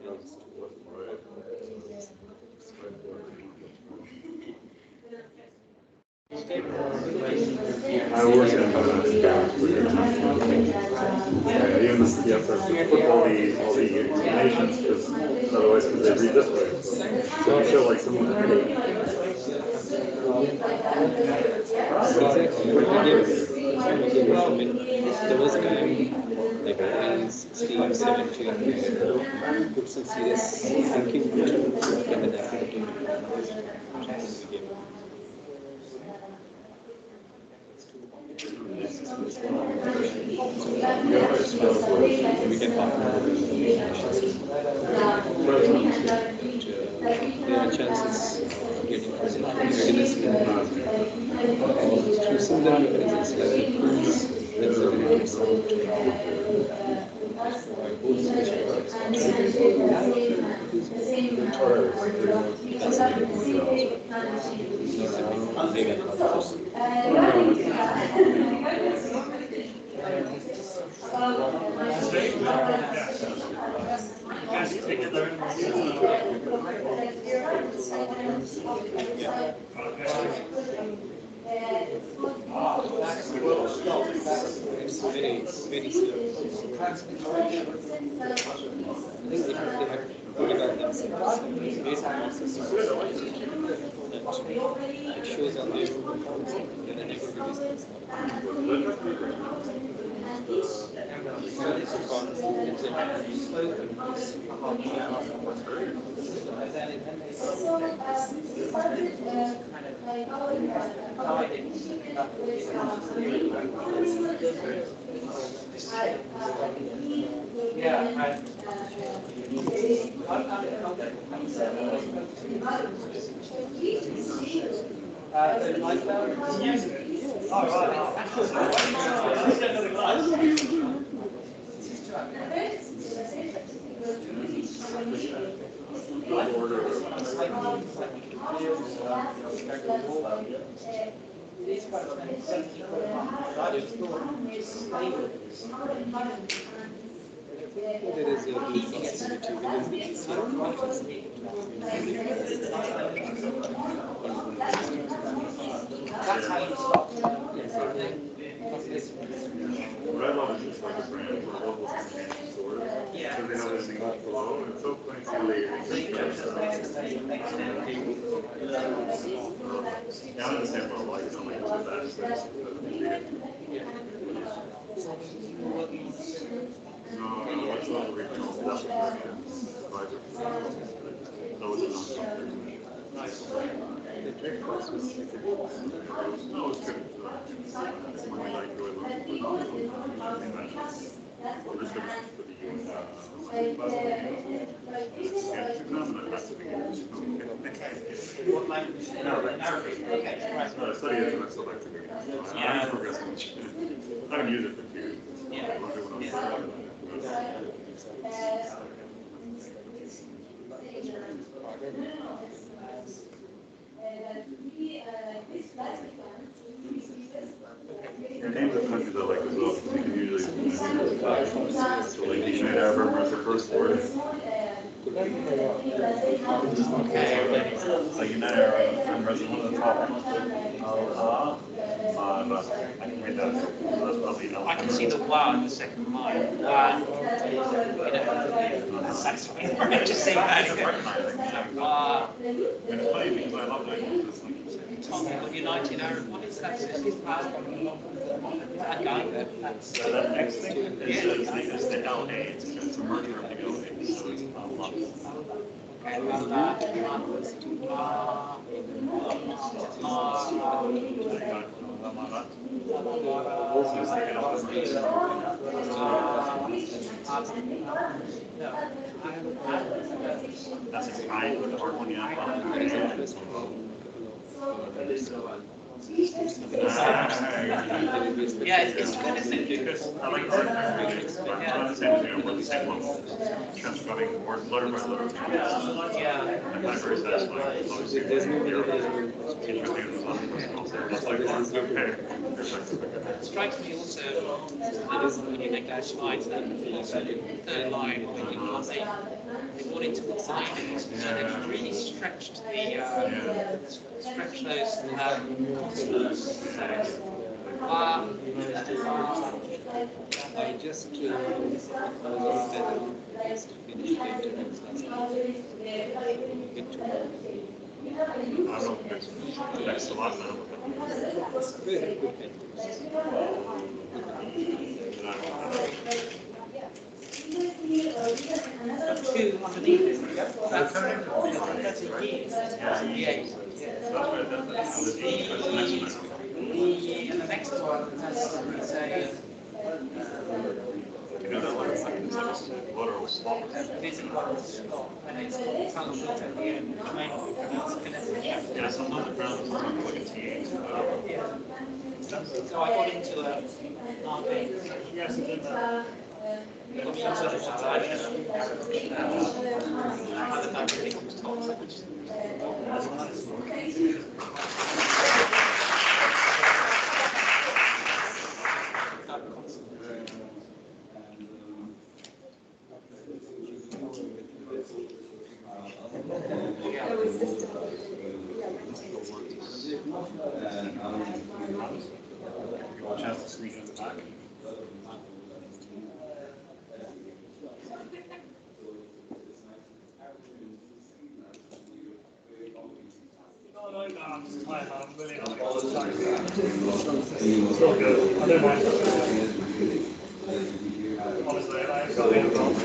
I work in even you have to put all the explanations because otherwise because they read this way. So I feel like someone there was a time, like in 16, 17, where I put some serious thinking into what an activity became. We can talk about it. There are chances of getting readiness through similar mechanisms like tools, observability, sound, both it's very slow. I think they have put it on themselves. Based on process, it shows on their performance. They are unable to release there is a huge possibility within That's how you stop. What I love is just like a brand where locals can change the store. Yeah. So they know there's things below. It's so nice how they yeah, I understand what like it's only the best. No, what's the original definition? Those are non-profit. No, it's good. When we like go What language? Arabic. Okay, right. I study it and I still like to do it. I don't progress much. I haven't used it for 2 years. Yeah. Your names of countries I like as well. You can usually so like the United Arab Emirates, the first word. Like United Arab Emirates is one of the top. But I can read that. That's probably I can see the wow in the second line. You know, that's satisfying. Just saying that. it's funny because I love languages. Tommy, the United Arab Emirates, that's it. That guy. That next thing is the LA. It's a merger of the LA. So it's that's a kind with the hard one, yeah. Yeah, it's kind of thing because I like to understand what the same level transcribing word letter by letter. Yeah. not very satisfying. There's no other way. It strikes me also when you make those slides that also the third line when you want they want it to design it, so they've really stretched the stretch those constants. I just because I just finished the interviews last night. Get to know I don't know if it's next a lot now. very good mentors. Two underneath it. That's a year. Yeah. And the next one is a You know, that one is like this literal slot. physical slot, and it's got function at the end, which may not be pronounced kinetic. Yeah, sometimes it pronounced like a T. Yeah. So I got into a RV. Yes, it did. Chance to squeeze in the back. It's all good. I don't mind. Honestly, I got it involved.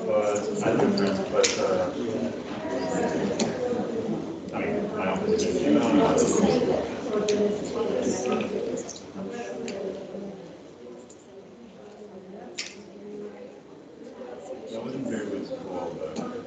But I live in France, but I mean, my office is in that wasn't very good school, but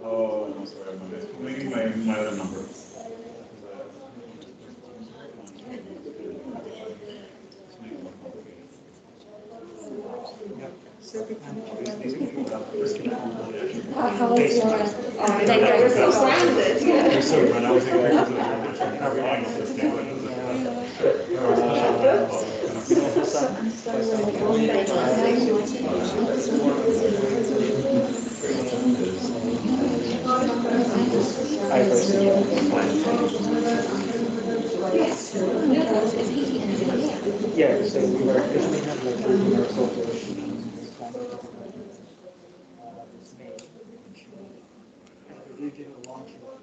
oh, I'm sorry, maybe my other number. How is your day? You're so grounded. You're so good. I was thinking Yeah, so we were originally had like a universal solution was made. And we did a launch of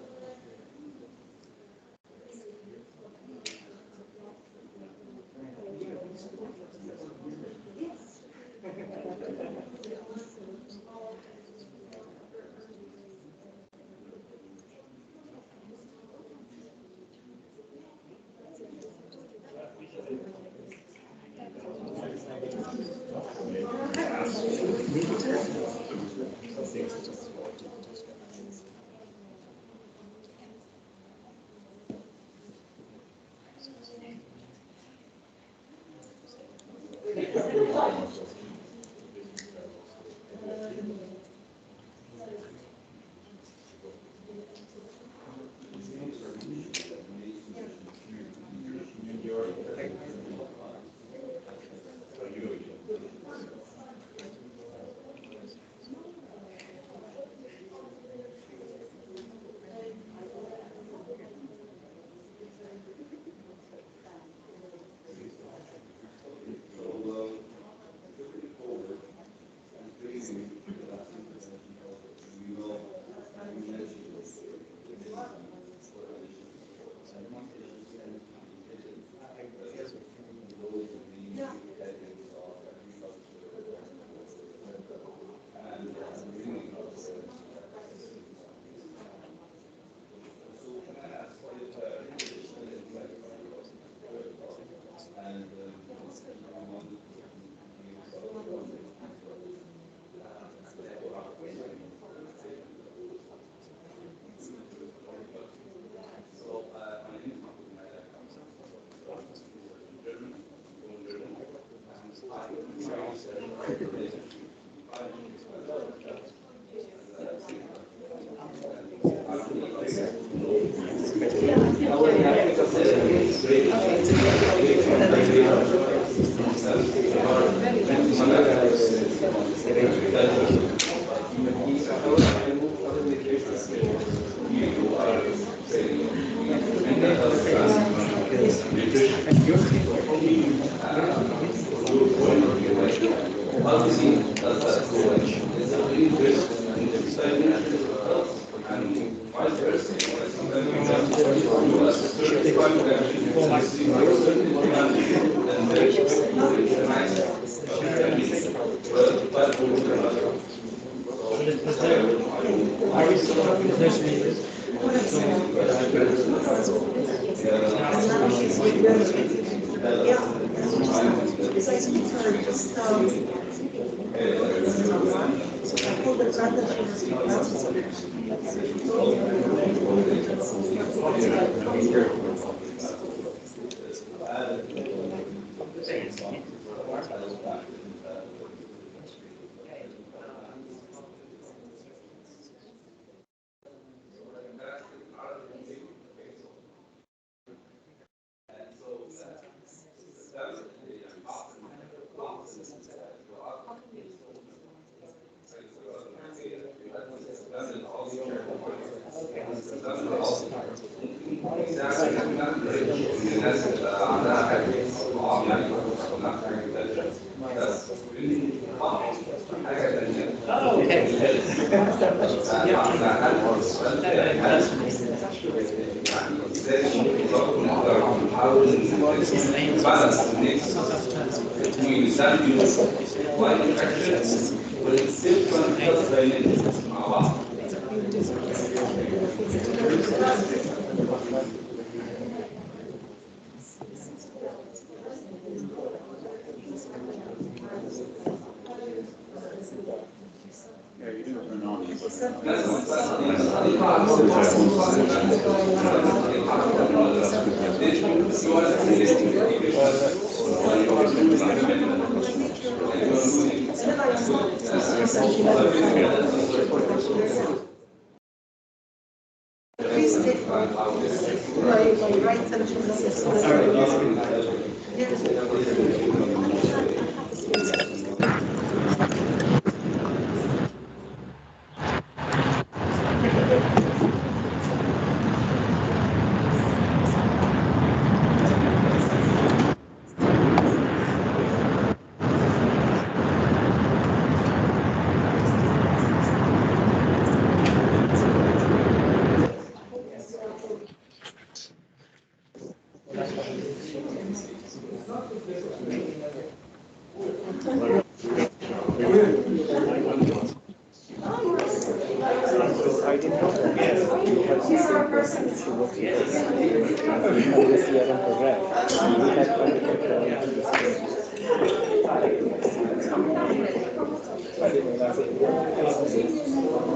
I didn't realize it.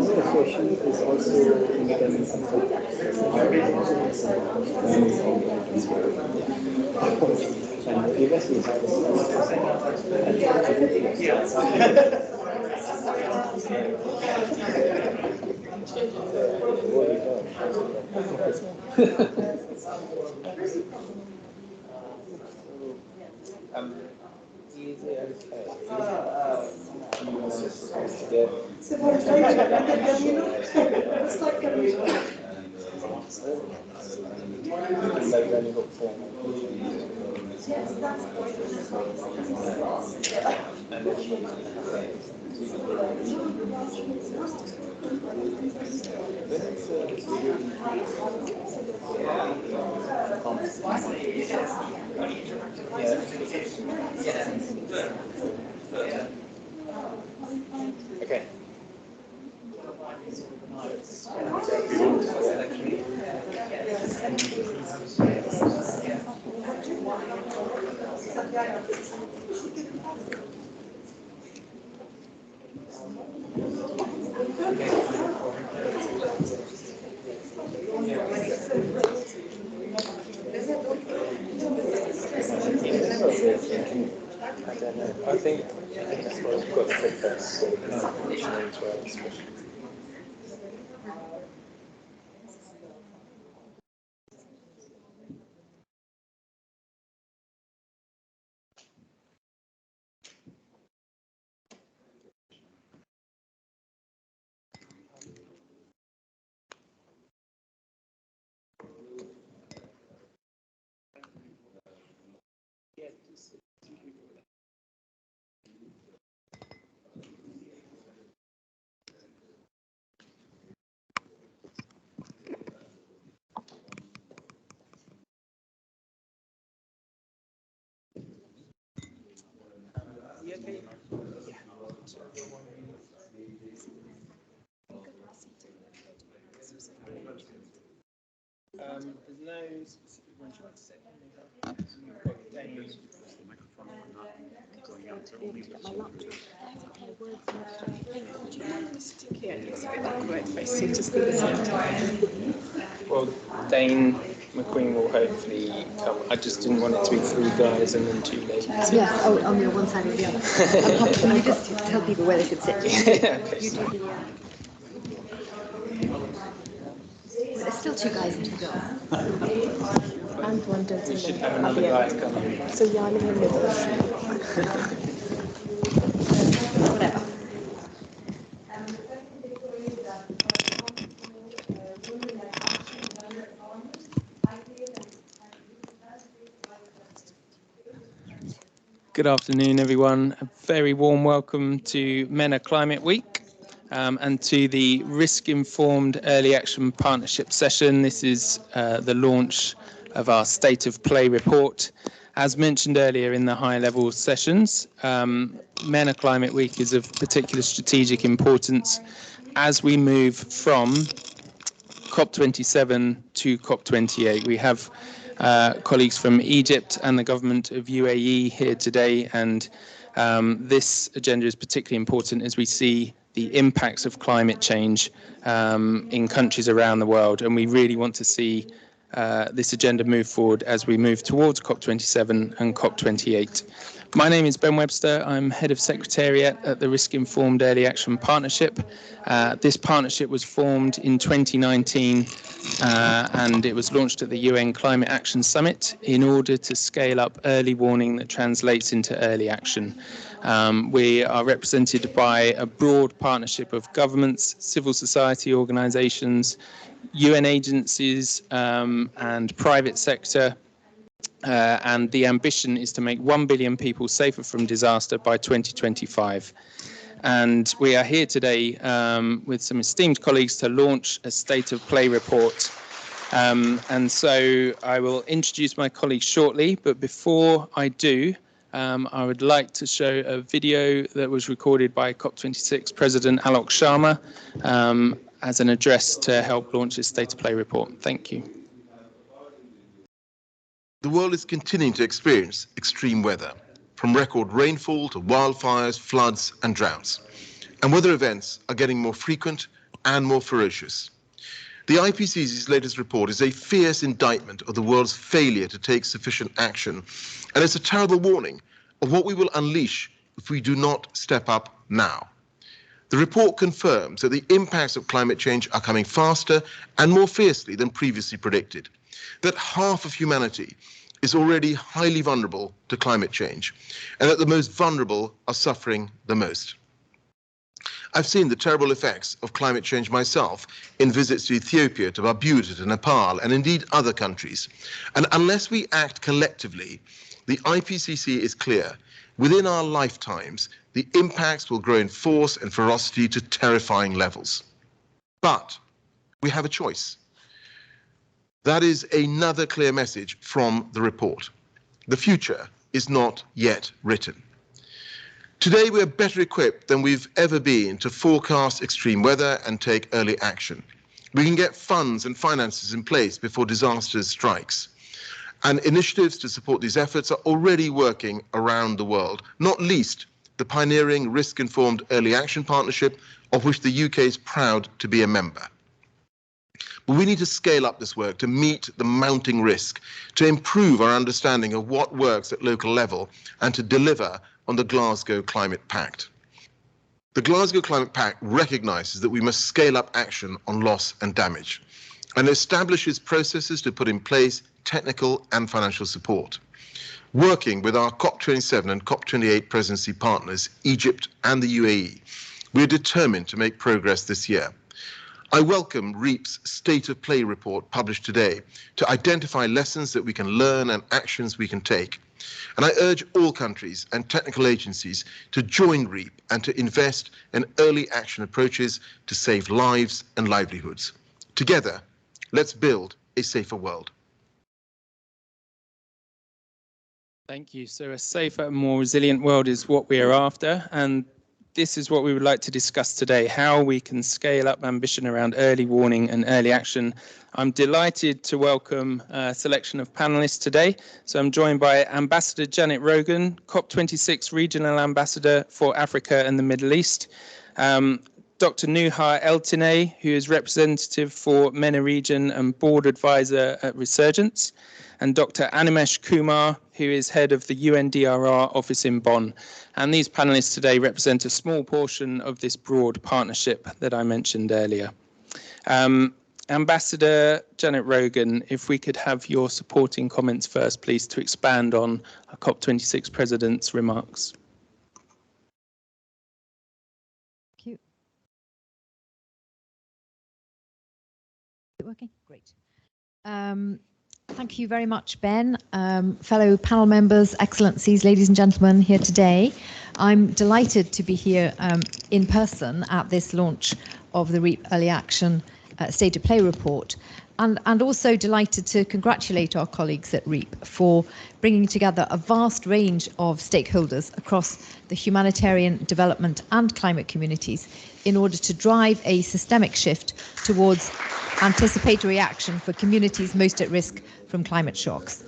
Negotiation is also independent from and the investment side is is it okay? Together. So what do you It's like Like running up form. And okay. I don't know. I think that's what we've got to take first. So we can transition into our discussion. There's no specific one you want to say. Well, Dane McQueen will hopefully come. I just didn't want it to be 3 guys and then 2 ladies. Yes, oh, on your one side or the other. Can you just tell people where they could sit? Yeah, okay. You do the, well, there's still 2 guys and 2 girls. And one We gentleman. should have another guy coming. So you're in the middle. Whatever. Good afternoon, everyone. A very warm welcome to MENA Climate Week and to the Risk-Informed Early Action Partnership session. This is the launch of our State of Play report. As mentioned earlier in the high-level sessions, MENA Climate Week is of particular strategic importance as we move from COP27 to COP28. We have colleagues from Egypt and the government of UAE here today, and this agenda is particularly important as we see the impacts of climate change in countries around the world, and we really want to see this agenda move forward as we move towards COP27 and COP28. My name is Ben Webster. I'm Head of Secretariat at the Risk Informed Early Action Partnership. This partnership was formed in 2019 and it was launched at the UN Climate Action Summit in order to scale up early warning that translates into early action. We are represented by a broad partnership of governments, civil society organisations, UN agencies and private sector, and the ambition is to make 1 billion people safer from disaster by 2025. And we are here today with some esteemed colleagues to launch a State of Play report. And so I will introduce my colleagues shortly, but before I do, I would like to show a video that was recorded by COP26 President Alok Sharma as an address to help launch this State of Play report. Thank you. The world is continuing to experience extreme weather, from record rainfall to wildfires, floods and droughts. and weather events are getting more frequent and more ferocious. The IPCC's latest report is a fierce indictment of the world's failure to take sufficient action, and it's a terrible warning of what we will unleash if we do not step up now. The report confirms that the impacts of climate change are coming faster and more fiercely than previously predicted, that half of humanity is already highly vulnerable to climate change, and that the most vulnerable are suffering the most. I've seen the terrible effects of climate change myself in visits to Ethiopia, to Barbuda, to Nepal, and indeed other countries. And unless we act collectively, the IPCC is clear. Within our lifetimes, the impacts will grow in force and ferocity to terrifying levels. But we have a choice. That is another clear message from the report. The future is not yet written. Today, we are better equipped than we've ever been to forecast extreme weather and take early action. We can get funds and finances in place before disaster strikes. And initiatives to support these efforts are already working around the world, not least the pioneering risk-informed early action partnership, of which the UK is proud to be a member. But we need to scale up this work to meet the mounting risk, to improve our understanding of what works at local level, and to deliver on the Glasgow Climate Pact. The Glasgow Climate Pact recognises that we must scale up action on loss and damage, and establishes processes to put in place technical and financial support. Working with our COP27 and COP28 presidency partners, Egypt and the UAE, we are determined to make progress this year. I welcome REAP's State of Play report published today to identify lessons that we can learn and actions we can take. And I urge all countries and technical agencies to join REAP and to invest in early action approaches to save lives and livelihoods. Together, let's build a safer world. Thank you. So a safer and more resilient world is what we are after, and this is what we would like to discuss today, how we can scale up ambition around early warning and early action. I'm delighted to welcome a selection of panelists today. So I'm joined by Ambassador Janet Rogan, COP26 Regional Ambassador for Africa and the Middle East, Dr. Nuha Eltineh, who is representative for MENA region and board advisor at Resurgence, and Dr. Animesh Kumar, who is head of the UNDRR office in Bonn. And these panelists today represent a small portion of this broad partnership that I mentioned earlier. Ambassador Janet Rogan, if we could have your supporting comments first, please, to expand on our COP26 President's remarks. Thank you. Is it working? Great. Thank you very much, Ben. Fellow panel members, excellencies, ladies and gentlemen here today. I'm delighted to be here in person at this launch of the REAP Early Action State of Play report, and also delighted to congratulate our colleagues at REAP for bringing together a vast range of stakeholders across the humanitarian, development and climate communities in order to drive a systemic shift towards anticipatory action for communities most at risk from climate shocks.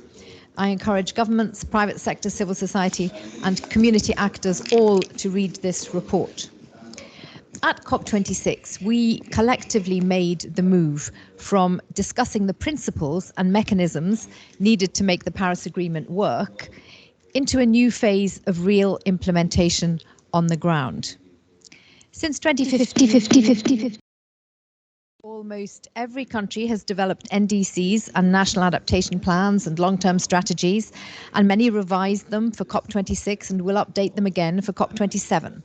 I encourage governments, private sector, civil society and community actors all to read this report. At COP26, we collectively made the move from discussing the principles and mechanisms needed to make the Paris Agreement work into a new phase of real implementation on the ground. Since 2015, almost every country has developed NDCs and national adaptation plans and long-term strategies, and many revised them for COP26 and will update them again for COP27.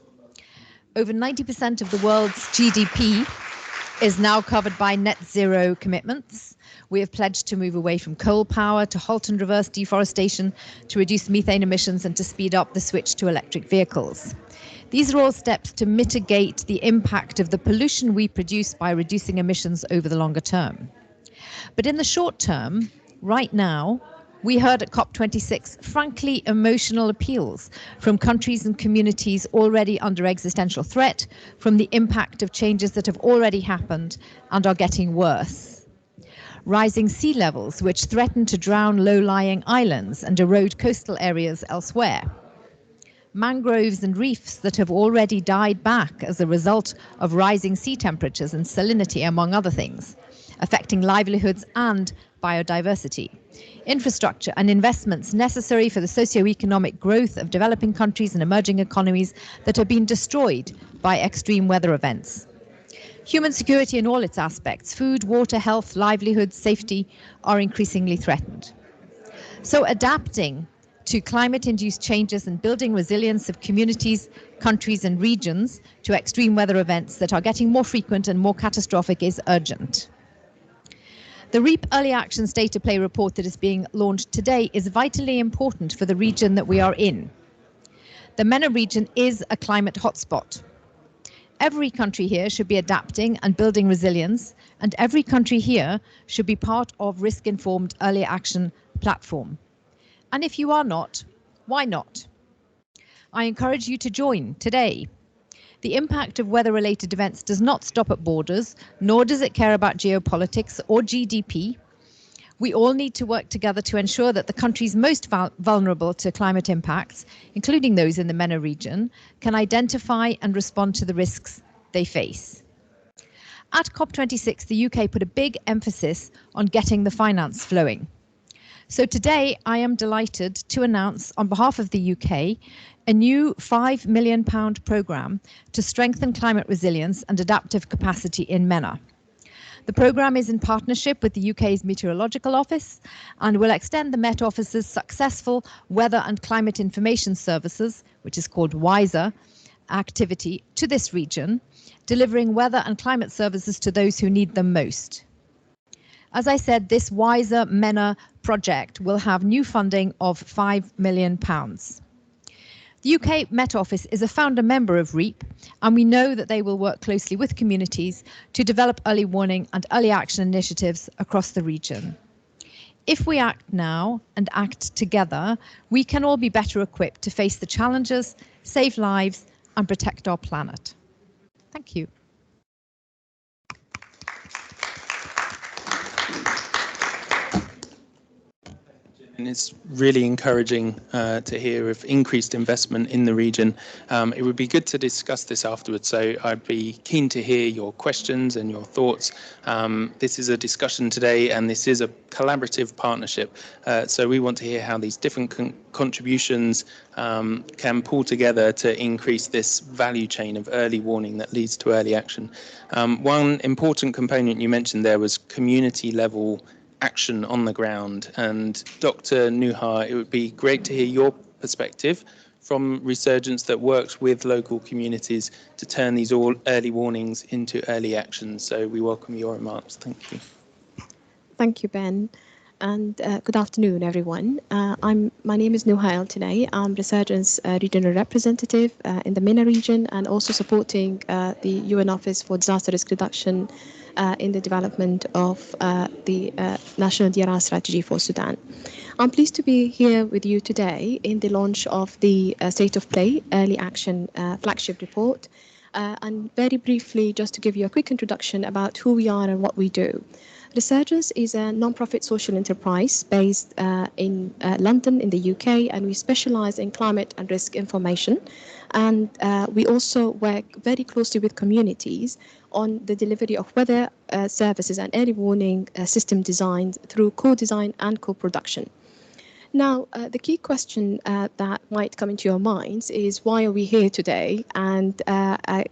Over 90% of the world's GDP is now covered by net zero commitments. We have pledged to move away from coal power, to halt and reverse deforestation, to reduce methane emissions, and to speed up the switch to electric vehicles. These are all steps to mitigate the impact of the pollution we produce by reducing emissions over the longer term. But in the short term, right now, we heard at COP26 frankly emotional appeals from countries and communities already under existential threat from the impact of changes that have already happened and are getting worse. Rising sea levels, which threaten to drown low-lying islands and erode coastal areas elsewhere. mangroves and reefs that have already died back as a result of rising sea temperatures and salinity, among other things, affecting livelihoods and biodiversity. Infrastructure and investments necessary for the socio-economic growth of developing countries and emerging economies that have been destroyed by extreme weather events. Human security in all its aspects, food, water, health, livelihood, safety, are increasingly threatened. So adapting to climate-induced changes and building resilience of communities, countries and regions to extreme weather events that are getting more frequent and more catastrophic is urgent. The REAP Early Action State of Play report that is being launched today is vitally important for the region that we are in. The MENA region is a climate hotspot. Every country here should be adapting and building resilience, and every country here should be part of risk-informed early action platform. And if you are not, why not? I encourage you to join today. The impact of weather-related events does not stop at borders, nor does it care about geopolitics or GDP. We all need to work together to ensure that the countries most vulnerable to climate impacts, including those in the MENA region, can identify and respond to the risks they face. At COP26, the UK put a big emphasis on getting the finance flowing. So today, I am delighted to announce, on behalf of the UK, a new £5 million programme to strengthen climate resilience and adaptive capacity in MENA. The programme is in partnership with the UK's Meteorological Office and will extend the Met Office's successful Weather and Climate Information Services, which is called WISER, activity to this region, delivering weather and climate services to those who need them most. As I said, this WISER MENA project will have new funding of £5 million. The UK Met Office is a founder member of REAP, and we know that they will work closely with communities to develop early warning and early action initiatives across the region. If we act now and act together, we can all be better equipped to face the challenges, save lives, and protect our planet. Thank you. And it's really encouraging to hear of increased investment in the region. It would be good to discuss this afterwards, so I'd be keen to hear your questions and your thoughts. This is a discussion today, and this is a collaborative partnership, so we want to hear how these different contributions can pull together to increase this value chain of early warning that leads to early action. One important component you mentioned there was community level action on the ground. And Dr. Nuha, it would be great to hear your perspective from Resurgence that works with local communities to turn these early warnings into early action. So we welcome your remarks. Thank you. Thank you, Ben. And good afternoon, everyone. My name is Nuhail today. I'm Resurgence regional representative in the MENA region and also supporting the UN Office for Disaster Risk Reduction in the development of the National DRR strategy for Sudan. I'm pleased to be here with you today in the launch of the State of Play Early Action flagship report. And very briefly, just to give you a quick introduction about who we are and what we do. Resurgence is a non-profit social enterprise based in London in the UK, and we specialize in climate and risk information. And we also work very closely with communities on the delivery of weather services and early warning system design through co-design and co-production. Now, the key question that might come into your minds is why are we here today, and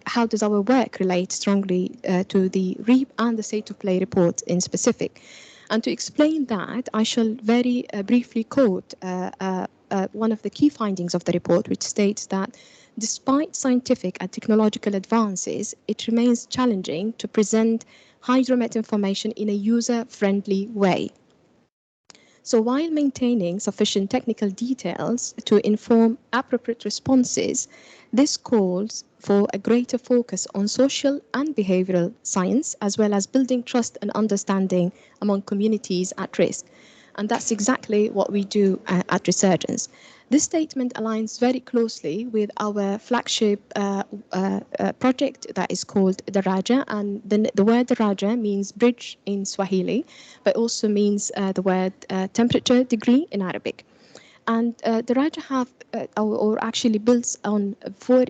how does our work relate strongly to the REAP and the State of Play report in specific? And to explain that, I shall very briefly quote one of the key findings of the report, which states that despite scientific and technological advances, it remains challenging to present hydromet information in a user-friendly way. So while maintaining sufficient technical details to inform appropriate responses, this calls for a greater focus on social and behavioral science, as well as building trust and understanding among communities at risk. And that's exactly what we do at Resurgence. This statement aligns very closely with our flagship project that is called Daraja, and the word Daraja means bridge in Swahili, but also means the word temperature degree in Arabic. And the RIDRA have, or actually builds on four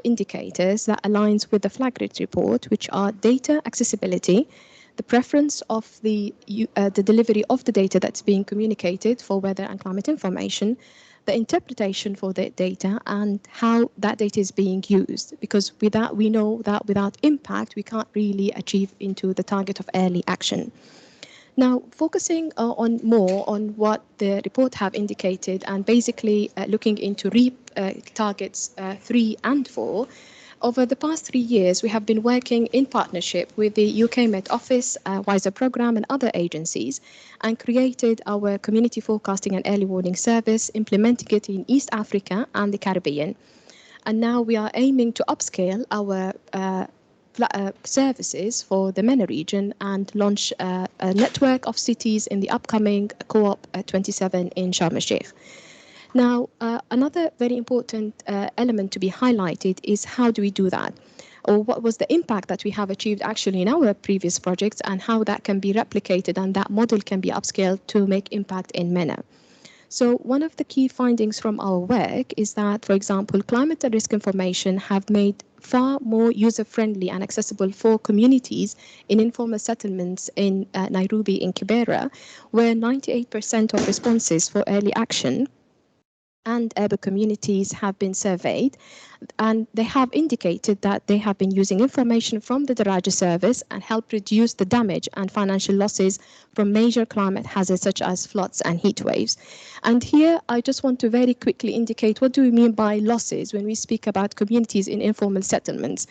indicators that aligns with the Flaggart report, which are data accessibility, the preference of the delivery of the data that's being communicated for weather and climate information, the interpretation for the data, and how that data is being used. Because without, we know that without impact, we can't really achieve into the target of early action. Now, focusing on more on what the report have indicated and basically looking into REAP targets 3 and 4, over the past 3 years, we have been working in partnership with the UK Met Office, WISER Programme and other agencies, and created our Community Forecasting and Early Warning Service, implementing it in East Africa and the Caribbean. And now we are aiming to upscale our services for the MENA region and launch a network of cities in the upcoming Co-op 27 in Sharm el-Sheikh. Now, another very important element to be highlighted is how do we do that? Or what was the impact that we have achieved actually in our previous projects and how that can be replicated and that model can be upscaled to make impact in MENA. So one of the key findings from our work is that, for example, climate and risk information have made far more user-friendly and accessible for communities in informal settlements in Nairobi and Kibera, where 98% of responses for early action and urban communities have been surveyed, and they have indicated that they have been using information from the Daraja service and help reduce the damage and financial losses from major climate hazards such as floods and heat waves. And here I just want to very quickly indicate what do we mean by losses when we speak about communities in informal settlements.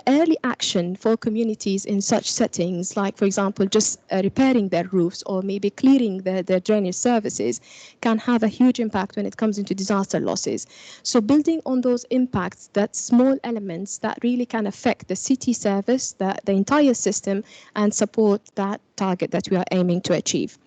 Early action for communities in such settings, like, for example, just repairing their roofs or maybe clearing their drainage services, can have a huge impact when it comes into disaster losses. So building on those impacts, that small elements that really can affect the city service, the entire system, and support that target that we are aiming to achieve.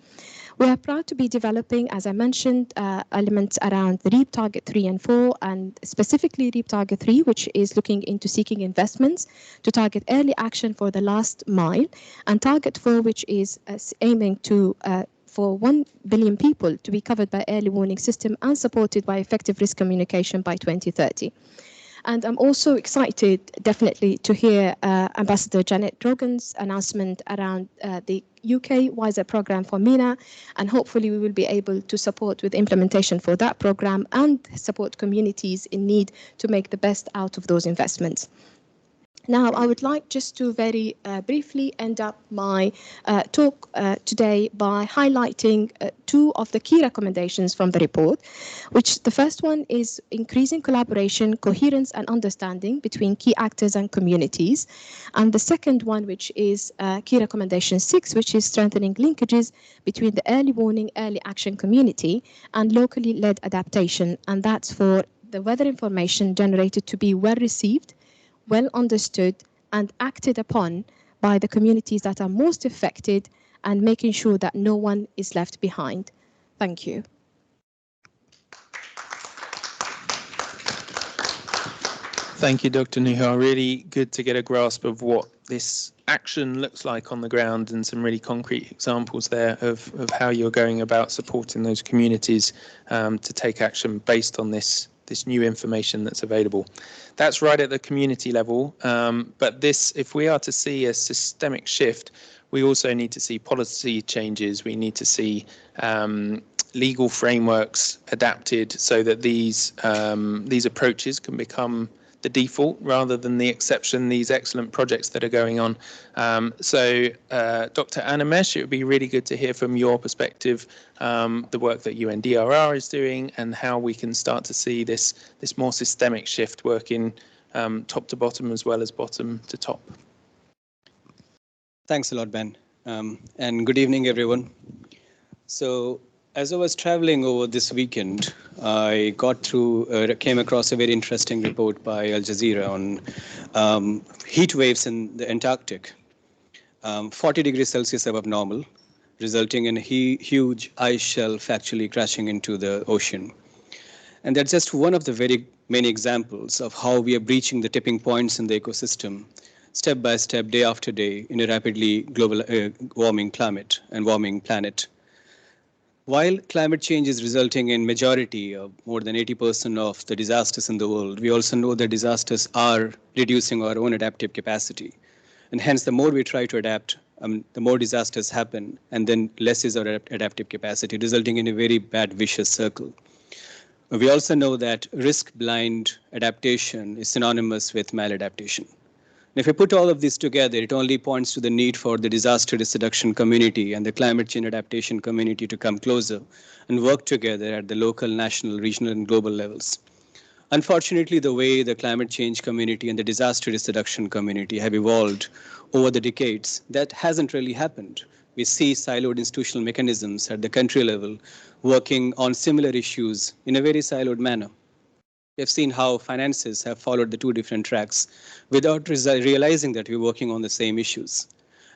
We are proud to be developing, as I mentioned, elements around the REAP Target 3 and 4, and specifically REAP Target 3, which is looking into seeking investments to target early action for the last mile, and Target 4, which is aiming to for 1 billion people to be covered by early warning system and supported by effective risk communication by 2030. And I'm also excited, definitely, to hear Ambassador Janet Drogan's announcement around the UK WISER program for MENA, and hopefully we will be able to support with implementation for that program and support communities in need to make the best out of those investments. Now, I would like just to very briefly end up my talk today by highlighting 2 of the key recommendations from the report, which the first one is increasing collaboration, coherence and understanding between key actors and communities. And the second one, which is key recommendation 6, which is strengthening linkages between the early warning, early action community and locally led adaptation. And that's for the weather information generated to be well received, well understood and acted upon by the communities that are most affected, and making sure that no one is left behind. Thank you. Thank you, Dr. Nuha. Really good to get a grasp of what this action looks like on the ground and some really concrete examples there of how you're going about supporting those communities to take action based on this new information that's available. That's right at the community level, but this, if we are to see a systemic shift, we also need to see policy changes. We need to see legal frameworks adapted so that these approaches can become the default rather than the exception, these excellent projects that are going on. So Dr. Animesh, it would be really good to hear from your perspective the work that UNDRR is doing and how we can start to see this more systemic shift working top to bottom as well as bottom to top. Thanks a lot, Ben. And good evening, everyone. So as I was traveling over this weekend, I came across a very interesting report by Al Jazeera on heat waves in the Antarctic, 40 degrees Celsius above normal, resulting in a huge ice shelf actually crashing into the ocean. And that's just one of the very many examples of how we are breaching the tipping points in the ecosystem, step by step, day after day, in a rapidly global warming climate and warming planet. While climate change is resulting in majority of more than 80% of the disasters in the world, we also know that disasters are reducing our own adaptive capacity. And hence, the more we try to adapt, the more disasters happen, and then less is our adaptive capacity, resulting in a very bad vicious circle. We also know that risk-blind adaptation is synonymous with maladaptation. If you put all of this together, it only points to the need for the disaster risk reduction community and the climate change adaptation community to come closer and work together at the local, national, regional, and global levels. Unfortunately, the way the climate change community and the disaster risk reduction community have evolved over the decades, that hasn't really happened. We see siloed institutional mechanisms at the country level working on similar issues in a very siloed manner. We've seen how finances have followed the two different tracks without realizing that we're working on the same issues.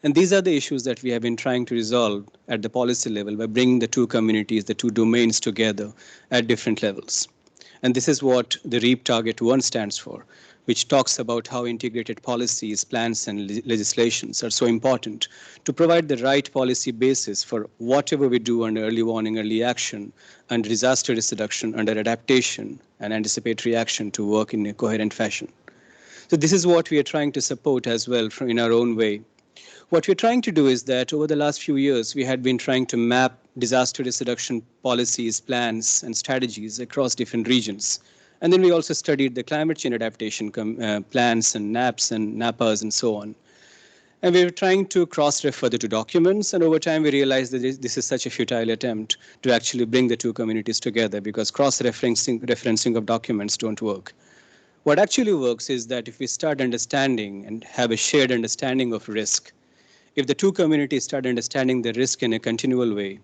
And these are the issues that we have been trying to resolve at the policy level by bringing the two communities, the two domains together at different levels. And this is what the REAP Target 1 stands for, which talks about how integrated policies, plans, and legislations are so important to provide the right policy basis for whatever we do under early warning, early action, under disaster risk reduction, under adaptation, and anticipatory action to work in a coherent fashion. So this is what we are trying to support as well in our own way. What we're trying to do is that over the last few years, we had been trying to map disaster risk reduction policies, plans, and strategies across different regions. And then we also studied the climate change adaptation plans and NAPs and NAPAs and so on. And we were trying to cross-refer the two documents, and over time we realized that this is such a futile attempt to actually bring the two communities together because cross-referencing of documents don't work. What actually works is that if we start understanding and have a shared understanding of risk, if the two communities start understanding the risk in a continual way,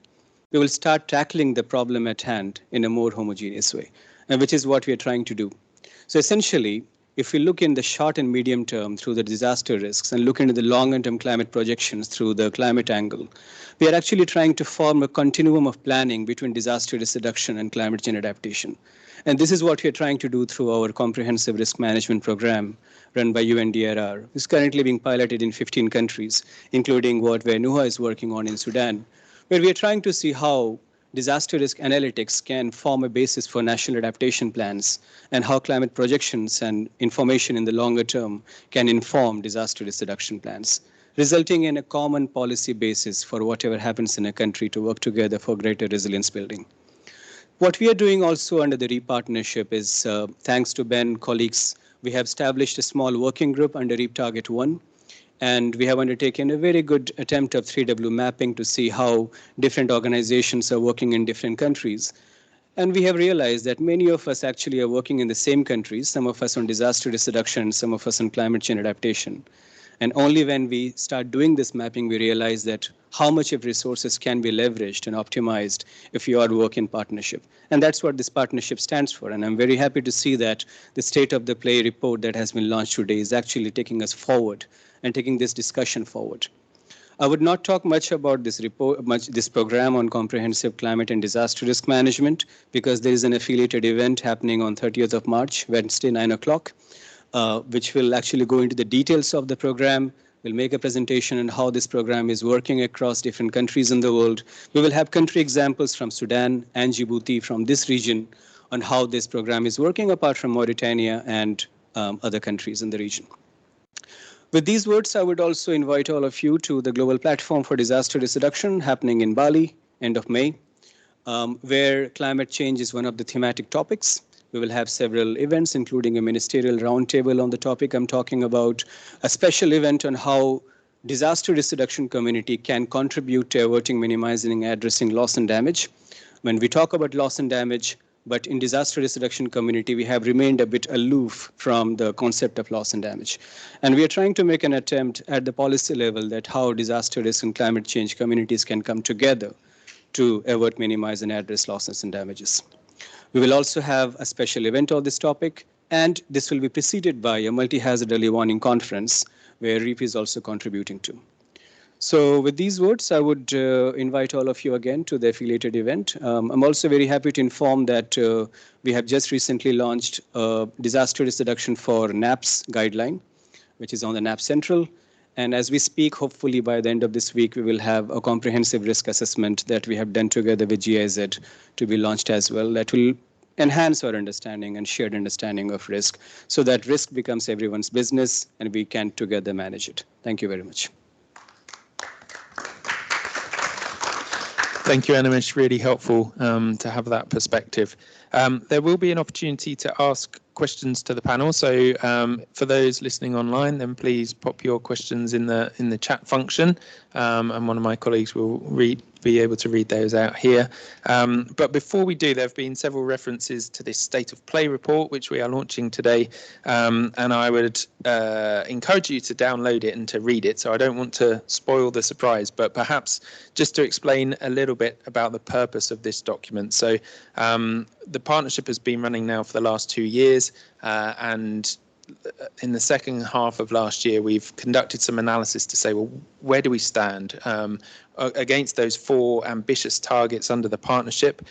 we will start tackling the problem at hand in a more homogeneous way, and which is what we are trying to do. So essentially, if we look in the short and medium term through the disaster risks and look into the long and term climate projections through the climate angle, we are actually trying to form a continuum of planning between disaster risk reduction and climate change adaptation. And this is what we are trying to do through our comprehensive risk management program run by UNDRR. It's currently being piloted in 15 countries, including where NUHA is working on in Sudan, where we are trying to see how disaster risk analytics can form a basis for national adaptation plans and how climate projections and information in the longer term can inform disaster risk reduction plans, resulting in a common policy basis for whatever happens in a country to work together for greater resilience building. What we are doing also under the REAP partnership is, thanks to Ben, colleagues, we have established a small working group under REAP Target 1. And we have undertaken a very good attempt of 3W mapping to see how different organizations are working in different countries. And we have realized that many of us actually are working in the same countries, some of us on disaster risk reduction, some of us on climate change adaptation. And only when we start doing this mapping, we realize that how much of resources can be leveraged and optimized if you are working in partnership. And that's what this partnership stands for. And I'm very happy to see that the State of the Play report that has been launched today is actually taking us forward and taking this discussion forward. I would not talk much about this program on comprehensive climate and disaster risk management because there is an affiliated event happening on 30th of March, Wednesday, 9 o'clock, which will actually go into the details of the program. We'll make a presentation on how this program is working across different countries in the world. We will have country examples from Sudan and Djibouti from this region on how this program is working apart from Mauritania and other countries in the region. With these words, I would also invite all of you to the Global Platform for Disaster Risk Reduction happening in Bali, end of May, where climate change is one of the thematic topics. We will have several events, including a ministerial roundtable on the topic I'm talking about, a special event on how disaster risk reduction community can contribute to averting, minimizing, and addressing loss and damage. When we talk about loss and damage, but in disaster risk reduction community, we have remained a bit aloof from the concept of loss and damage. And we are trying to make an attempt at the policy level that how disaster risk and climate change communities can come together to avert, minimize, and address losses and damages. We will also have a special event on this topic, and this will be preceded by a multi-hazard early warning conference where REAP is also contributing to. So with these words, I would invite all of you again to the affiliated event. I'm also very happy to inform that we have just recently launched a disaster risk reduction for NAPS guideline, which is on the NAP Central. And as we speak, hopefully by the end of this week, we will have a comprehensive risk assessment that we have done together with GIZ to be launched as well. That will enhance our understanding and shared understanding of risk so that risk becomes everyone's business and we can together manage it. Thank you very much. Thank you, Animesh. Really helpful to have that perspective. There will be an opportunity to ask questions to the panel. So for those listening online, then please pop your questions in the chat function, and one of my colleagues will be able to read those out here. But before we do, there have been several references to this state of play report, which we are launching today, and I would encourage you to download it and to read it. So I don't want to spoil the surprise, but perhaps just to explain a little bit about the purpose of this document. So the partnership has been running now for the last 2 years, and in the second half of last year, we've conducted some analysis to say, well, where do we stand against those 4 ambitious targets under the partnership?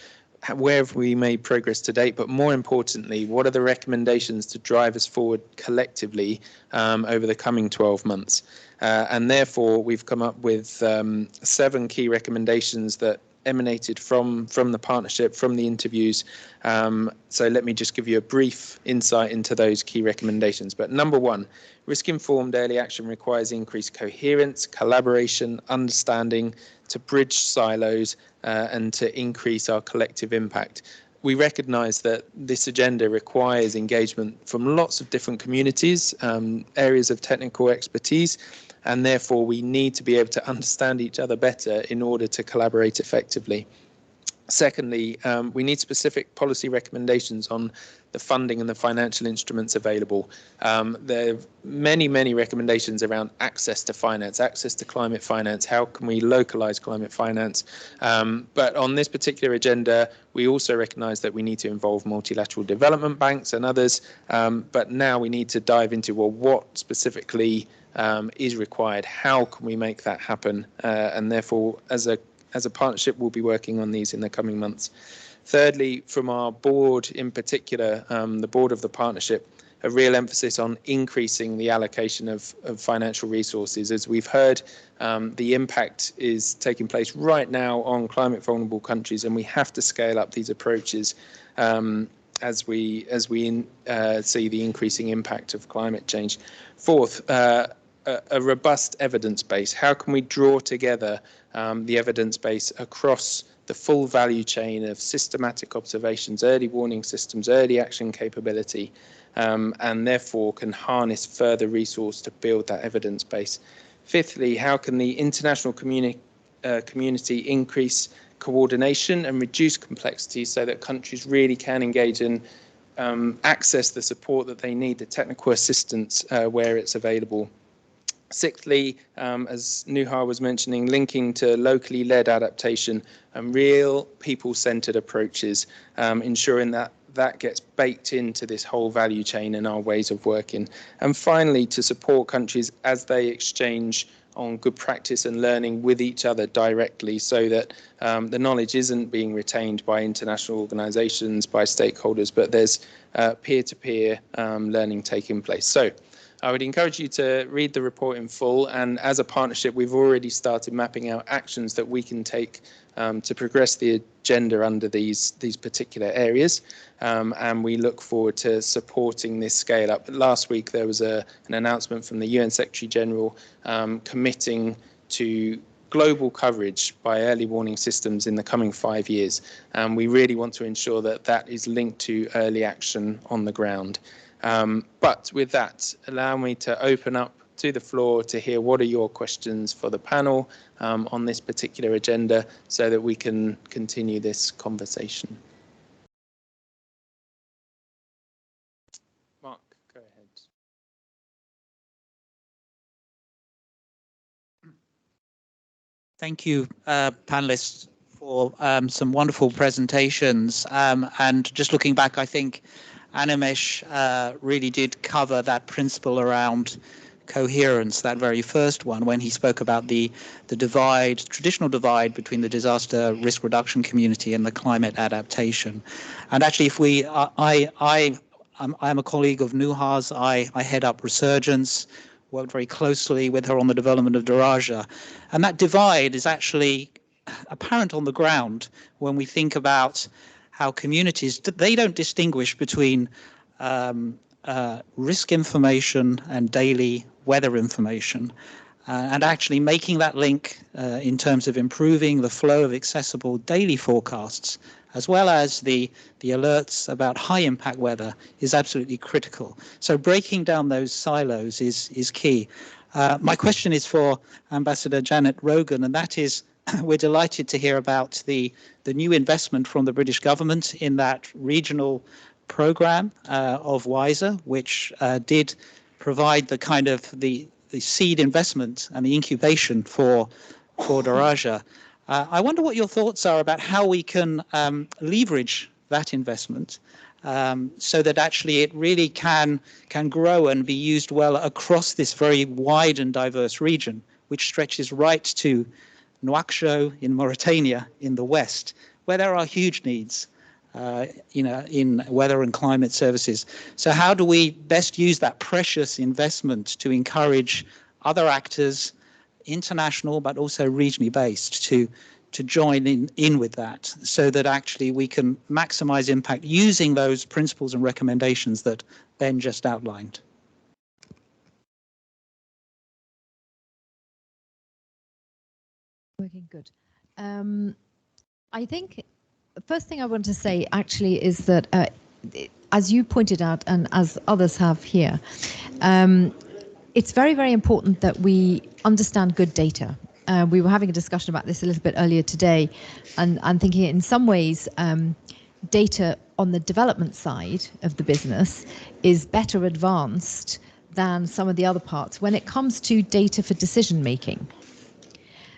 Where have we made progress to date? But more importantly, what are the recommendations to drive us forward collectively over the coming 12 months? And therefore, we've come up with 7 key recommendations that emanated from the partnership, from the interviews. So let me just give you a brief insight into those key recommendations. But number 1, risk-informed early action requires increased coherence, collaboration, understanding to bridge silos and to increase our collective impact. We recognise that this agenda requires engagement from lots of different communities, areas of technical expertise, and therefore we need to be able to understand each other better in order to collaborate effectively. Secondly, we need specific policy recommendations on the funding and the financial instruments available. There are many recommendations around access to finance, access to climate finance. How can we localize climate finance? But on this particular agenda, we also recognize that we need to involve multilateral development banks and others. But now we need to dive into, well, what specifically is required? How can we make that happen? And therefore, as a partnership, we'll be working on these in the coming months. Thirdly, from our board in particular, the board of the partnership, a real emphasis on increasing the allocation of financial resources. As we've heard, the impact is taking place right now on climate vulnerable countries, and we have to scale up these approaches as we see the increasing impact of climate change. Fourth, a robust evidence base. How can we draw together the evidence base across the full value chain of systematic observations, early warning systems, early action capability, and therefore can harness further resource to build that evidence base? Fifthly, how can the international community increase coordination and reduce complexity so that countries really can engage and access the support that they need, the technical assistance where it's available? Sixthly, as Nuha was mentioning, linking to locally led adaptation and real people-centered approaches, ensuring that that gets baked into this whole value chain and our ways of working. And finally, to support countries as they exchange on good practice and learning with each other directly, so that the knowledge isn't being retained by international organizations, by stakeholders, but there's peer-to-peer learning taking place. So I would encourage you to read the report in full, and as a partnership, we've already started mapping out actions that we can take to progress the agenda under these particular areas, and we look forward to supporting this scale up. Last week there was an announcement from the UN Secretary General committing to global coverage by early warning systems in the coming 5 years, and we really want to ensure that that is linked to early action on the ground. But with that, allow me to open up to the floor to hear what are your questions for the panel on this particular agenda so that we can continue this conversation. Mark, go ahead. Thank you, panelists, for some wonderful presentations. And just looking back, I think Animesh really did cover that principle around coherence, that very first one, when he spoke about the divide, traditional divide between the disaster risk reduction community and the climate adaptation. And actually, if we, I'm a colleague of Nuha's. I head up Resurgence, worked very closely with her on the development of Daraja. And that divide is actually apparent on the ground when we think about how communities, they don't distinguish between risk information and daily weather information. And actually making that link in terms of improving the flow of accessible daily forecasts, as well as the alerts about high impact weather, is absolutely critical. So breaking down those silos is key. My question is for Ambassador Janet Rogan, and that is, we're delighted to hear about the new investment from the British government in that regional program of WISER, which did provide the kind of the seed investment and the incubation for Daraja. I wonder what your thoughts are about how we can leverage that investment so that actually it really can grow and be used well across this very wide and diverse region, which stretches right to Nouakchott in Mauritania in the west, where there are huge needs in weather and climate services. So how do we best use that precious investment to encourage other actors, international but also regionally based, to join in with that, so that actually we can maximize impact using those principles and recommendations that Ben just outlined? Working good. I think the first thing I want to say actually is that, as you pointed out and as others have here, it's very, very important that we understand good data. We were having a discussion about this a little bit earlier today, and I'm thinking in some ways data on the development side of the business is better advanced than some of the other parts when it comes to data for decision making.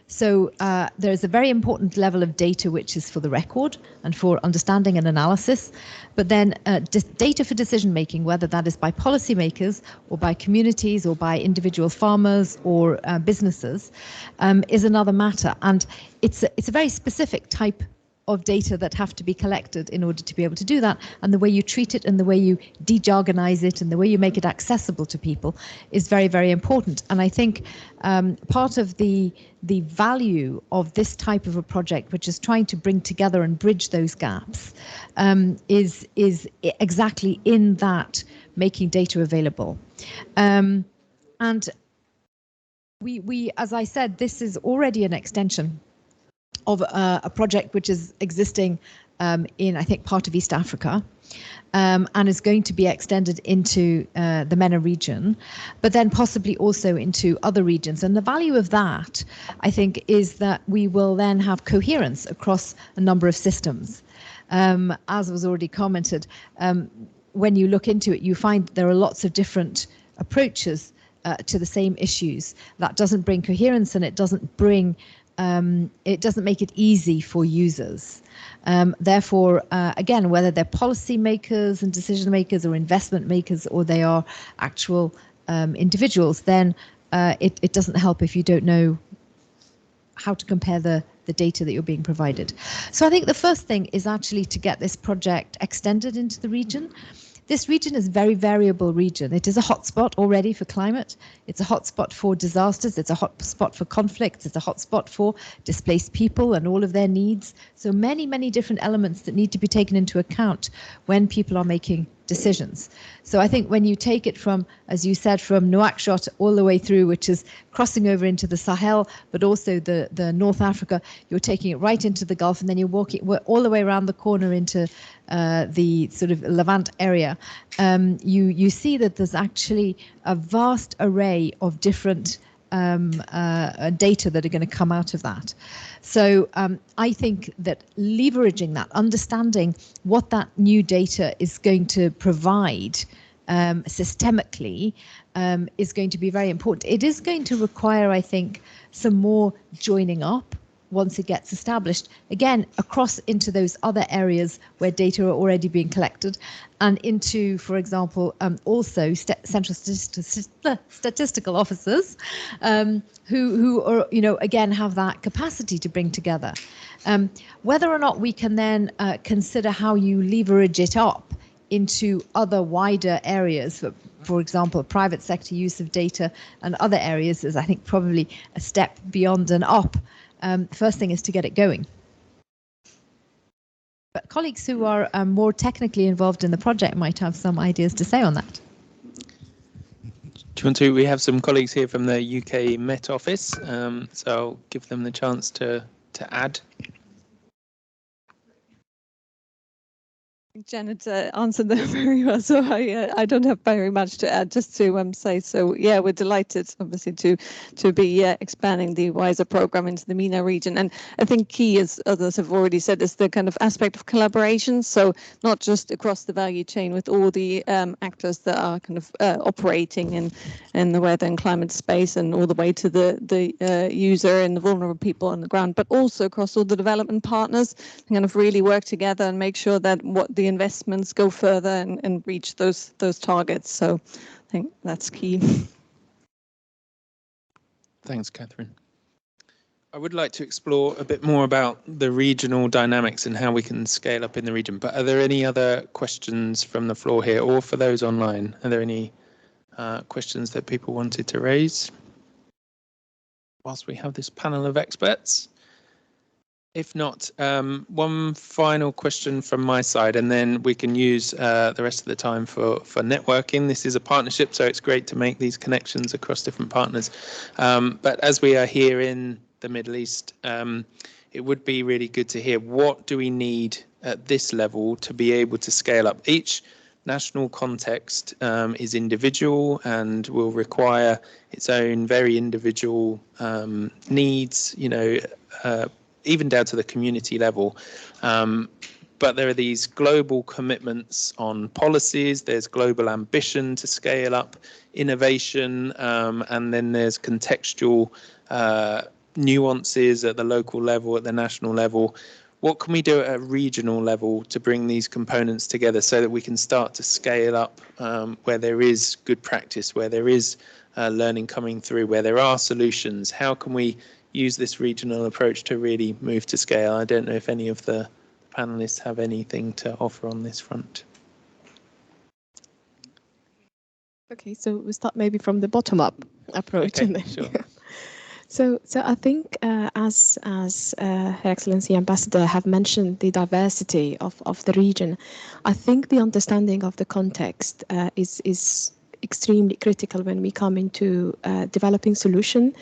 So there's a very important level of data which is for the record and for understanding and analysis, but then data for decision making, whether that is by policymakers or by communities or by individual farmers or businesses, is another matter. And it's a very specific type of data that have to be collected in order to be able to do that, and the way you treat it and the way you de-jargonize it and the way you make it accessible to people is very, very important. And I think part of the value of this type of a project, which is trying to bring together and bridge those gaps, is exactly in that making data available. And we, as I said, this is already an extension of a project which is existing in, I think, part of East Africa, and is going to be extended into the MENA region, but then possibly also into other regions. And the value of that, I think, is that we will then have coherence across a number of systems. As was already commented, when you look into it, you find there are lots of different approaches to the same issues. That doesn't bring coherence, and it doesn't bring it doesn't make it easy for users. Therefore, again, whether they're policy makers and decision makers or investment makers, or they are actual individuals, then it doesn't help if you don't know how to compare the data that you're being provided. So I think the first thing is actually to get this project extended into the region. This region is a very variable region. It is a hotspot already for climate. It's a hotspot for disasters. It's a hotspot for conflicts. It's a hotspot for displaced people and all of their needs. So many, many different elements that need to be taken into account when people are making decisions. So I think when you take it from, as you said, from Nouakchott all the way through, which is crossing over into the Sahel, but also the North Africa, you're taking it right into the Gulf, and then you're walking all the way around the corner into the sort of Levant area. You see that there's actually a vast array of different data that are going to come out of that. So I think that leveraging that, understanding what that new data is going to provide systemically is going to be very important. It is going to require, I think, some more joining up once it gets established, again, across into those other areas where data are already being collected, and into, for example, also central statistical officers who are, again, have that capacity to bring together. Whether or not we can then consider how you leverage it up into other wider areas, for example, private sector use of data and other areas is, I think, probably a step beyond and up. First thing is to get it going. But colleagues who are more technically involved in the project might have some ideas to say on that. Do you want to? We have some colleagues here from the UK Met Office, so I'll give them the chance to add. Janet answered that very well, so I don't have very much to add. Just to say, so yeah, we're delighted, obviously, to be expanding the WISER program into the MENA region. And I think key, as others have already said, is the kind of aspect of collaboration. So not just across the value chain with all the actors that are kind of operating in the weather and climate space, and all the way to the user and the vulnerable people on the ground, but also across all the development partners, to kind of really work together and make sure that what the investments go further and reach those targets. So I think that's key. Thanks, Catherine. I would like to explore a bit more about the regional dynamics and how we can scale up in the region. But are there any other questions from the floor here, or for those online? Are there any questions that people wanted to raise whilst we have this panel of experts? If not, one final question from my side, and then we can use the rest of the time for networking. This is a partnership, so it's great to make these connections across different partners. But as we are here in the Middle East, it would be really good to hear, what do we need at this level to be able to scale up? Each national context is individual and will require its own very individual needs, you know, even down to the community level. But there are these global commitments on policies, there's global ambition to scale up innovation, and then there's contextual nuances at the local level, at the national level. What can we do at a regional level to bring these components together so that we can start to scale up where there is good practice, where there is learning coming through, where there are solutions? How can we use this regional approach to really move to scale? I don't know if any of the panelists have anything to offer on this front. Okay, so we start maybe from the bottom-up approach. Okay, sure. So I think as Her Excellency Ambassador have mentioned the diversity of the region, I think the understanding of the context is extremely critical when we come into developing solution.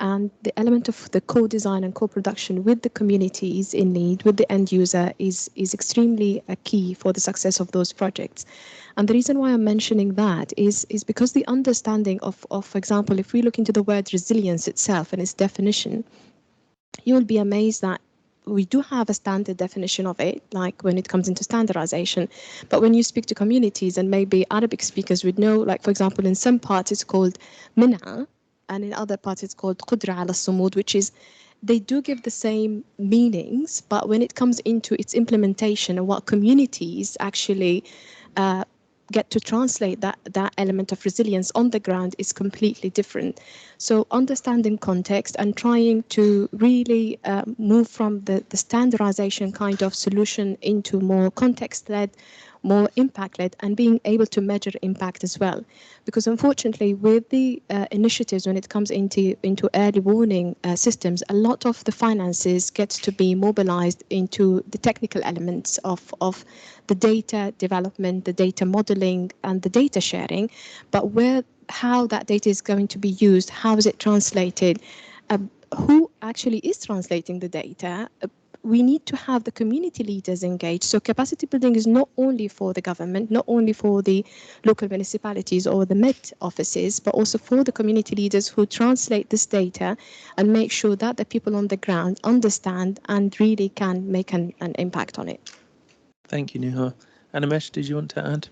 And the element of the co-design and co-production with the communities in need, with the end user, is extremely key for the success of those projects. And the reason why I'm mentioning that is because the understanding of, for example, if we look into the word resilience itself and its definition, you will be amazed that we do have a standard definition of it, like when it comes into standardization. But when you speak to communities, and maybe Arabic speakers would know, like, for example, in some parts it's called MENA, and in other parts it's called Qudra ala Sumud, which is, they do give the same meanings, but when it comes into its implementation and what communities actually get to translate that element of resilience on the ground is completely different. So understanding context and trying to really move from the standardization kind of solution into more context-led, more impact-led, and being able to measure impact as well. Because unfortunately, with the initiatives, when it comes into early warning systems, a lot of the finances gets to be mobilized into the technical elements of the data development, the data modeling, and the data sharing. But how that data is going to be used, how is it translated, who actually is translating the data, we need to have the community leaders engaged. So capacity building is not only for the government, not only for the local municipalities or the Met offices, but also for the community leaders who translate this data and make sure that the people on the ground understand and really can make an impact on it. Thank you, Nuha. Animesh, did you want to add?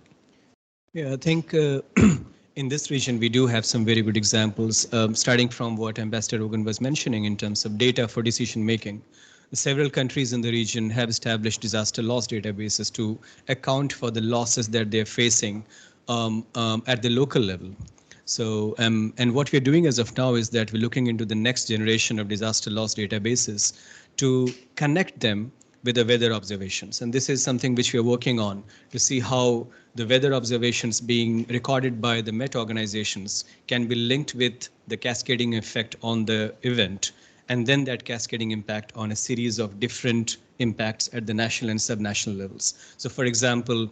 Yeah, I think in this region, we do have some very good examples, starting from what Ambassador Ogun was mentioning in terms of data for decision making. Several countries in the region have established disaster loss databases to account for the losses that they're facing at the local level. So, and what we're doing as of now is that we're looking into the next generation of disaster loss databases to connect them with the weather observations. And this is something which we are working on to see how the weather observations being recorded by the Met organizations can be linked with the cascading effect on the event, and then that cascading impact on a series of different impacts at the national and subnational levels. So for example,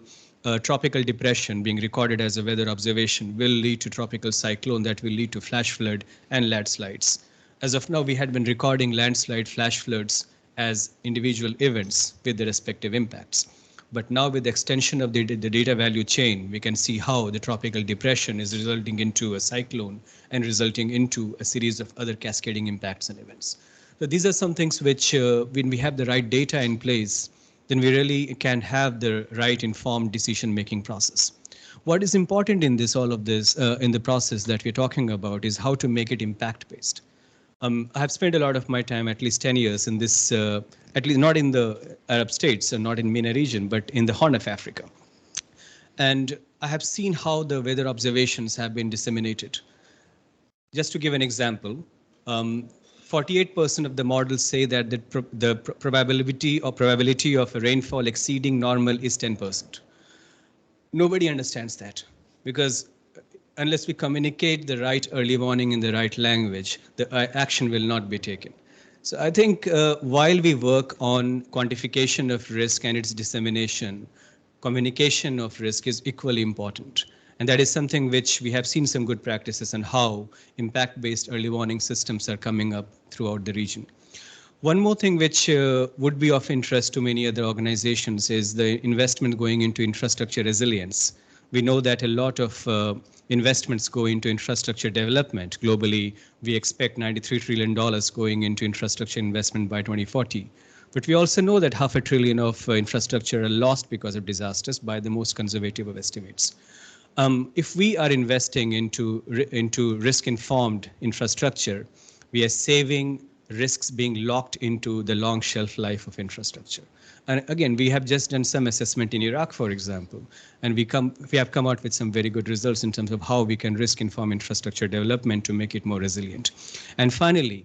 tropical depression being recorded as a weather observation will lead to tropical cyclone that will lead to flash flood and landslides. As of now, we had been recording landslide, flash floods as individual events with the respective impacts. But now with the extension of the data value chain, we can see how the tropical depression is resulting into a cyclone and resulting into a series of other cascading impacts and events. So these are some things which, when we have the right data in place, then we really can have the right informed decision-making process. What is important in this, all of this, in the process that we're talking about is how to make it impact-based. I have spent a lot of my time, at least 10 years, in this, at least not in the Arab states and not in MENA region, but in the Horn of Africa. And I have seen how the weather observations have been disseminated. Just to give an example, 48% of the models say that the probability of a rainfall exceeding normal is 10%. Nobody understands that, because unless we communicate the right early warning in the right language, the action will not be taken. So I think while we work on quantification of risk and its dissemination, communication of risk is equally important. And that is something which we have seen some good practices on how impact-based early warning systems are coming up throughout the region. One more thing which would be of interest to many other organizations is the investment going into infrastructure resilience. We know that a lot of investments go into infrastructure development. Globally, we expect $93 trillion going into infrastructure investment by 2040. But we also know that $500 billion of infrastructure are lost because of disasters by the most conservative of estimates. If we are investing into risk-informed infrastructure, we are saving risks being locked into the long shelf life of infrastructure. And again, we have just done some assessment in Iraq, for example, and we have come out with some very good results in terms of how we can risk-inform infrastructure development to make it more resilient. And finally,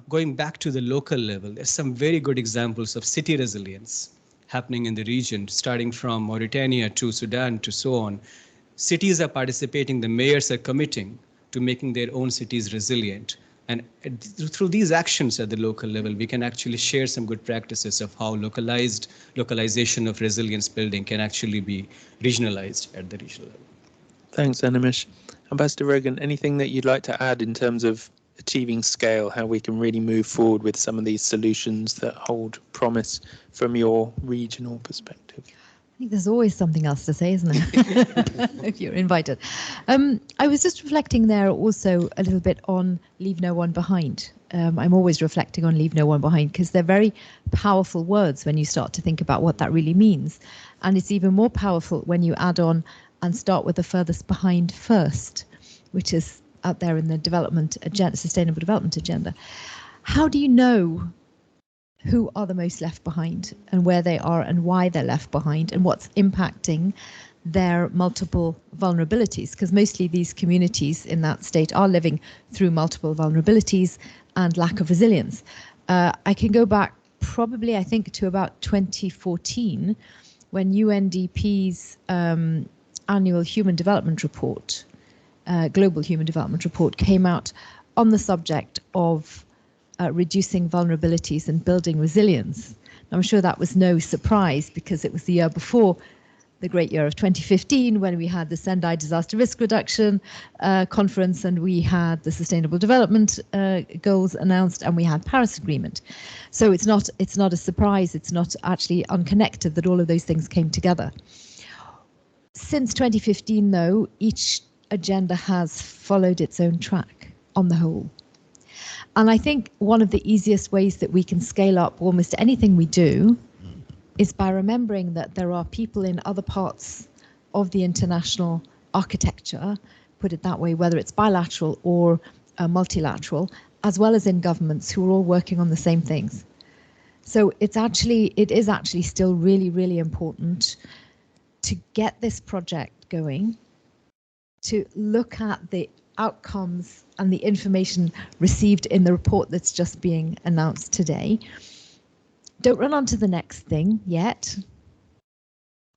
going back to the local level, there's some very good examples of city resilience happening in the region, starting from Mauritania to Sudan to so on. Cities are participating, the mayors are committing to making their own cities resilient. And through these actions at the local level, we can actually share some good practices of how localization of resilience building can actually be regionalized at the regional level. Thanks, Animesh. Ambassador Rogan, anything that you'd like to add in terms of achieving scale, how we can really move forward with some of these solutions that hold promise from your regional perspective? I think there's always something else to say, isn't there? If you're invited. I was just reflecting there also a little bit on leave no one behind. I'm always reflecting on leave no one behind because they're very powerful words when you start to think about what that really means. And it's even more powerful when you add on and start with the furthest behind first, which is out there in the development agenda, sustainable development agenda. How do you know who are the most left behind and where they are and why they're left behind and what's impacting their multiple vulnerabilities? Because mostly these communities in that state are living through multiple vulnerabilities and lack of resilience. I can go back probably, I think, to about 2014 when UNDP's annual human development report, global human development report, came out on the subject of reducing vulnerabilities and building resilience. I'm sure that was no surprise because it was the year before the great year of 2015 when we had the Sendai Disaster Risk Reduction Conference and we had the Sustainable Development Goals announced and we had Paris Agreement. So it's not a surprise, it's not actually unconnected that all of those things came together. Since 2015 though, each agenda has followed its own track on the whole. And I think one of the easiest ways that we can scale up almost anything we do is by remembering that there are people in other parts of the international architecture, put it that way, whether it's bilateral or multilateral, as well as in governments who are all working on the same things. So it is actually still really, really important to get this project going, to look at the outcomes and the information received in the report that's just being announced today, Don't run on to the next thing yet.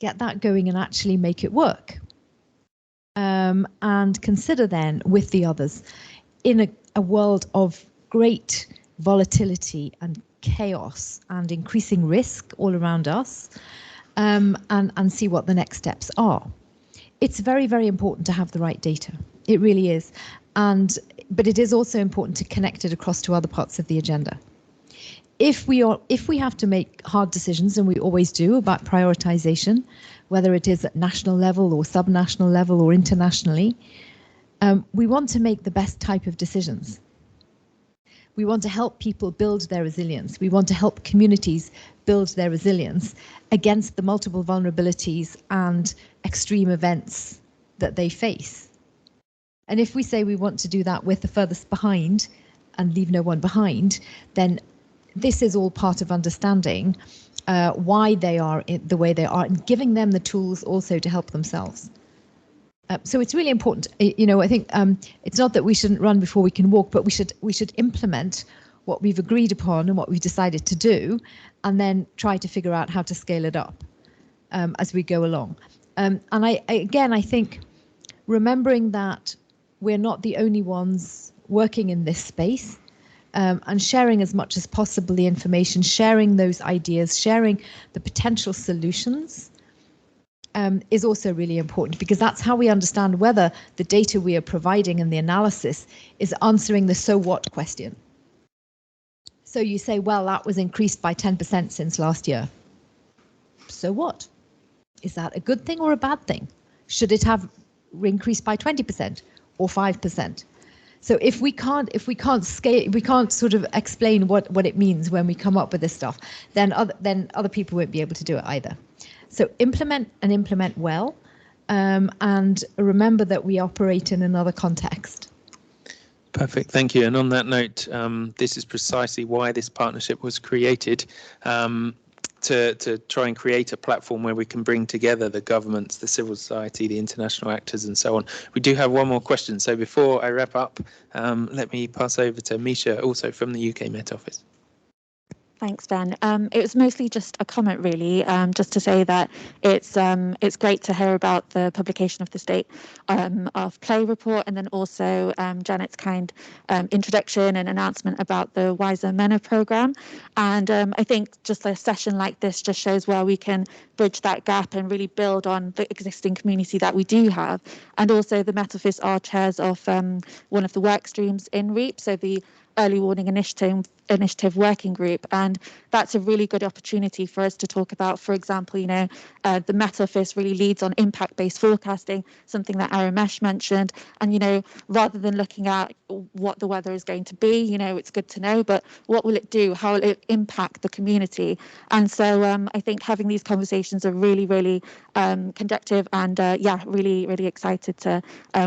Get that going and actually make it work. And consider then with the others, in a world of great volatility and chaos and increasing risk all around us, and see what the next steps are. It's very, very important to have the right data. It really is. But it is also important to connect it across to other parts of the agenda. If we have to make hard decisions, and we always do, about prioritization, whether it is at national level or subnational level or internationally, we want to make the best type of decisions. We want to help people build their resilience. We want to help communities build their resilience against the multiple vulnerabilities and extreme events that they face. And if we say we want to do that with the furthest behind and leave no one behind, then this is all part of understanding why they are the way they are and giving them the tools also to help themselves. So it's really important. I think it's not that we shouldn't run before we can walk, but we should implement what we've agreed upon and what we've decided to do, and then try to figure out how to scale it up as we go along. And I think remembering that we're not the only ones working in this space, and sharing as much as possible the information, sharing those ideas, sharing the potential solutions is also really important, because that's how we understand whether the data we are providing and the analysis is answering the so what question. So you say, well, that was increased by 10% since last year. So what? Is that a good thing or a bad thing? Should it have increased by 20% or 5%? So if we can't scale, we can't sort of explain what it means when we come up with this stuff, then other people won't be able to do it either. So implement well, and remember that we operate in another context. Perfect, thank you. And on that note, this is precisely why this partnership was created, to try and create a platform where we can bring together the governments, the civil society, the international actors, and so on. We do have one more question. So before I wrap up, let me pass over to Misha, also from the UK Met Office. Thanks, Ben. It was mostly just a comment, really, just to say that it's great to hear about the publication of the State of Play report, and then also Janet's kind introduction and announcement about the Wiser MENA programme. And I think just a session like this just shows where we can bridge that gap and really build on the existing community that we do have. And also the Met Office are chairs of one of the work streams in REAP, so the Early Warning Initiative Working Group, and that's a really good opportunity for us to talk about, for example, the Met Office really leads on impact-based forecasting, something that Aramesh mentioned, and rather than looking at what the weather is going to be, it's good to know, but what will it do, how will it impact the community? And so I think having these conversations are really, really conductive, and really, really excited to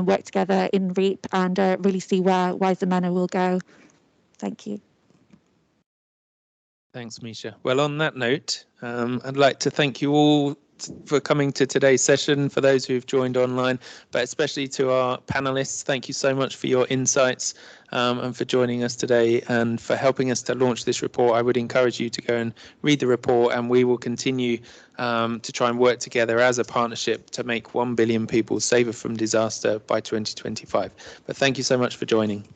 work together in REAP and really see where Wiser MENA will go. Thank you. Thanks, Misha. Well, on that note, I'd like to thank you all for coming to today's session, for those who've joined online, but especially to our panelists. Thank you so much for your insights and for joining us today and for helping us to launch this report. I would encourage you to go and read the report, and we will continue to try and work together as a partnership to make 1 billion people safer from disaster by 2025. But thank you so much for joining.